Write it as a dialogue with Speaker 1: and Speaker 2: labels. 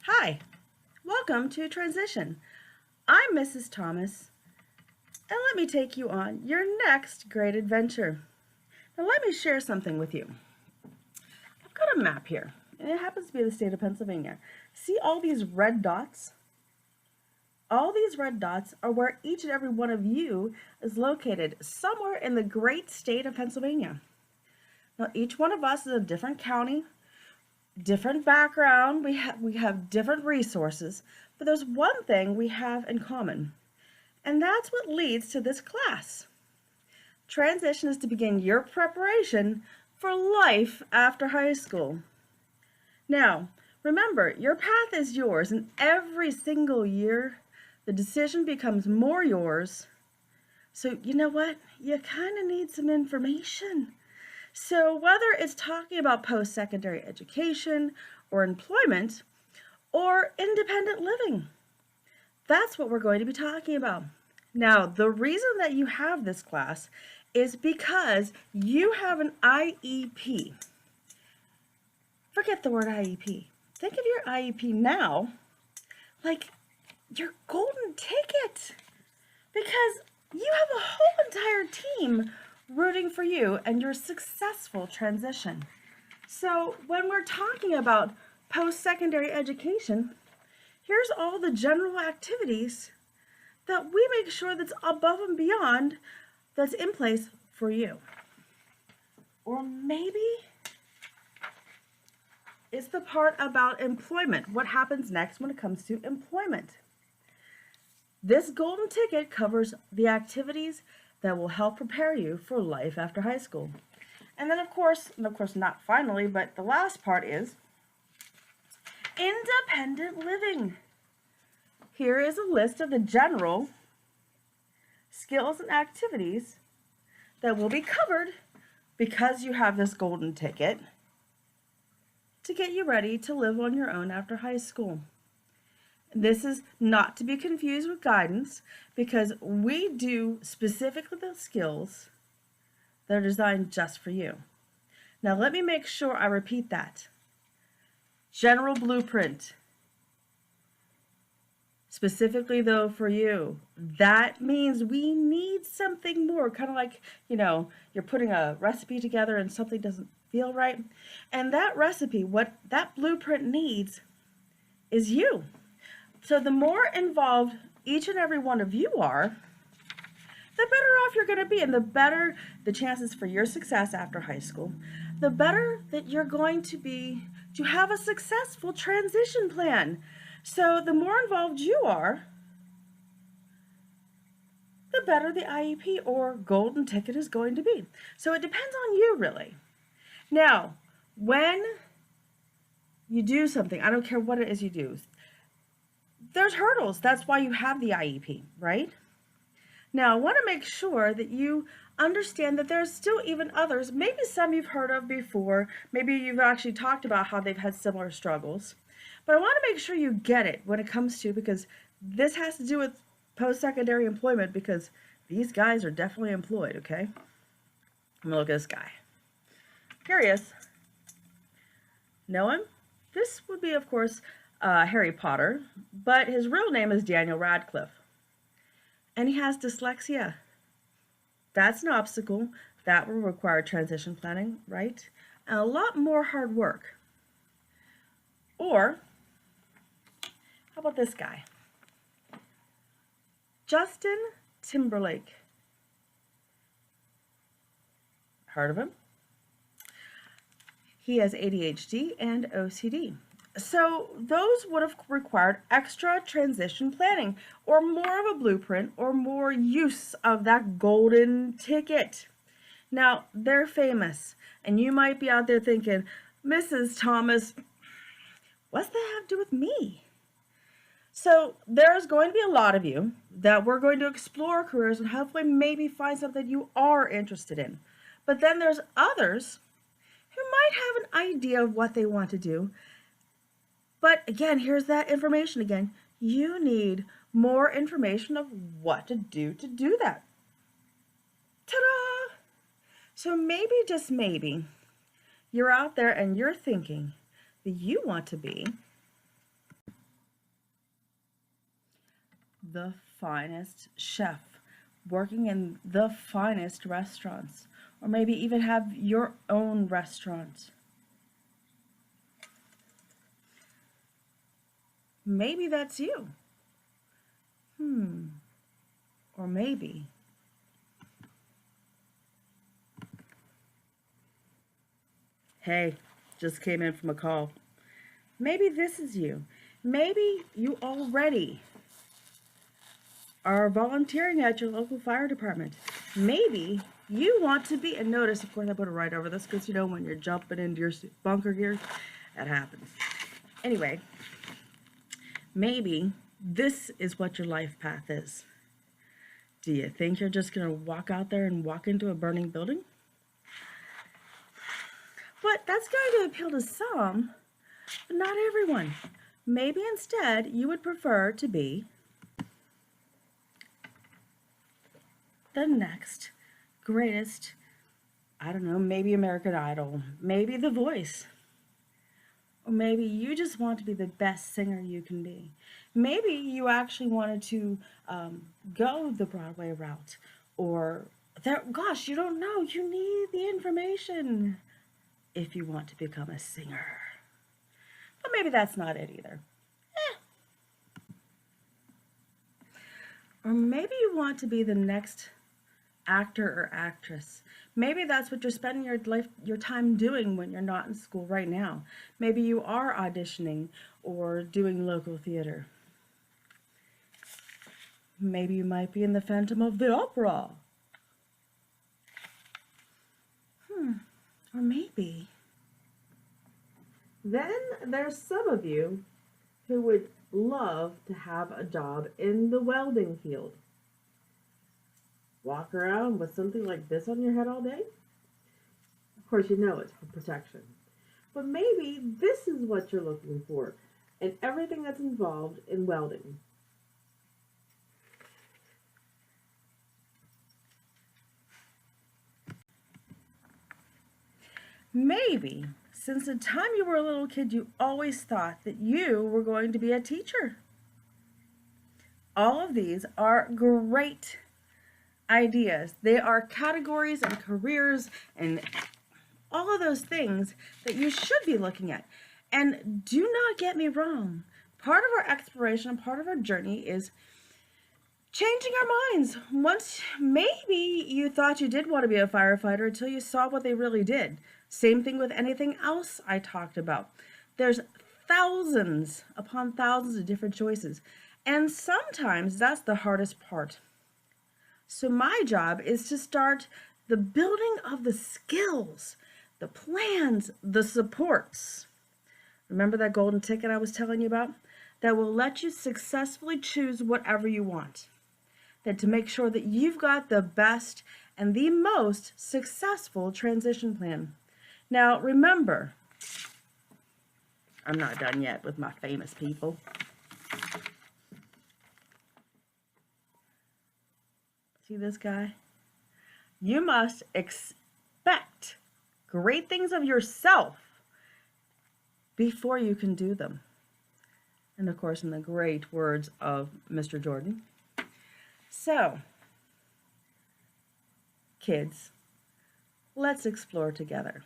Speaker 1: Hi, welcome to Transition. I'm Mrs. Thomas, and let me take you on your next great adventure. Now, let me share something with you. I've got a map here, and it happens to be the state of Pennsylvania. See all these red dots? All these red dots are where each and every one of you is located, somewhere in the great state of Pennsylvania. Now, each one of us is a different county, different background, we have different resources, but there's one thing we have in common, and that's what leads to this class. Transition is to begin your preparation for life after high school. Now, remember, your path is yours, and every single year, the decision becomes more yours. So, you know what? You kind of need some information. So whether it's talking about post-secondary education or employment or independent living, that's what we're going to be talking about. Now, the reason that you have this class is because you have an IEP. Forget the word IEP. Think of your IEP now like your golden ticket, because you have a whole entire team rooting for you and your successful transition. So when we're talking about post-secondary education, here's all the general activities that we make sure that's above and beyond that's in place for you. Or maybe it's the part about employment. What happens next when it comes to employment? This golden ticket covers the activities that will help prepare you for life after high school. And then of course not finally, but the last part is independent living. Here is a list of the general skills and activities that will be covered because you have this golden ticket to get you ready to live on your own after high school. This is not to be confused with guidance, because we do specifically the skills that are designed just for you. Now let me make sure I repeat that. General blueprint. Specifically though for you. That means we need something more, kind of like, you're putting a recipe together and something doesn't feel right. And that recipe, what that blueprint needs is you. So the more involved each and every one of you are, the better off you're going to be, and the better the chances for your success after high school, the better that you're going to be to have a successful transition plan. So the more involved you are, the better the IEP or golden ticket is going to be. So it depends on you, really. Now, when you do something, I don't care what it is you do, there's hurdles. That's why you have the IEP, right? Now, I want to make sure that you understand that there's still even others, maybe some you've heard of before, maybe you've actually talked about how they've had similar struggles, but I want to make sure you get it when it comes to, because this has to do with post-secondary employment, because these guys are definitely employed, okay? I'm gonna look at this guy. Here he is. Know him? This would be, of course, Harry Potter, but his real name is Daniel Radcliffe. And he has dyslexia. That's an obstacle. That will require transition planning, right? And a lot more hard work. Or, how about this guy? Justin Timberlake. Heard of him? He has ADHD and OCD. So those would have required extra transition planning, or more of a blueprint, or more use of that golden ticket. Now, they're famous, and you might be out there thinking, Mrs. Thomas, what's that have to do with me? So there's going to be a lot of you that we're going to explore careers and hopefully maybe find something you are interested in. But then there's others who might have an idea of what they want to do. But again, here's that information again. You need more information of what to do that. Ta-da! So maybe, just maybe, you're out there and you're thinking that you want to be the finest chef, working in the finest restaurants, or maybe even have your own restaurant. Maybe that's you. Or maybe. Hey, just came in from a call. Maybe this is you. Maybe you already are volunteering at your local fire department. Maybe you want to be, and notice, of course, I put it right over this because, when you're jumping into your bunker gear, that happens. Anyway, maybe this is what your life path is. Do you think you're just going to walk out there and walk into a burning building? But that's going to appeal to some, but not everyone. Maybe instead you would prefer to be the next greatest, I don't know, maybe American Idol, maybe The Voice. Or maybe you just want to be the best singer you can be. Maybe you actually wanted to go the Broadway route. Or, gosh, you don't know. You need the information if you want to become a singer. But maybe that's not it either. Or maybe you want to be the next actor or actress. Maybe that's what you're spending your time doing when you're not in school right now. Maybe you are auditioning or doing local theater. Maybe you might be in the Phantom of the Opera. Or maybe. Then there's some of you who would love to have a job in the welding field. Walk around with something like this on your head all day? Of course, you know it's for protection. But maybe this is what you're looking for and everything that's involved in welding. Maybe, since the time you were a little kid, you always thought that you were going to be a teacher. All of these are great ideas. They are categories and careers and all of those things that you should be looking at. And do not get me wrong. Part of our exploration, part of our journey is changing our minds. Once maybe you thought you did want to be a firefighter until you saw what they really did. Same thing with anything else I talked about. There's thousands upon thousands of different choices. And sometimes that's the hardest part. So my job is to start the building of the skills, the plans, the supports. Remember that golden ticket I was telling you about? That will let you successfully choose whatever you want. That to make sure that you've got the best and the most successful transition plan. Now remember, I'm not done yet with my famous people. See this guy? You must expect great things of yourself before you can do them. And of course, in the great words of Mr. Jordan. So, kids, let's explore together.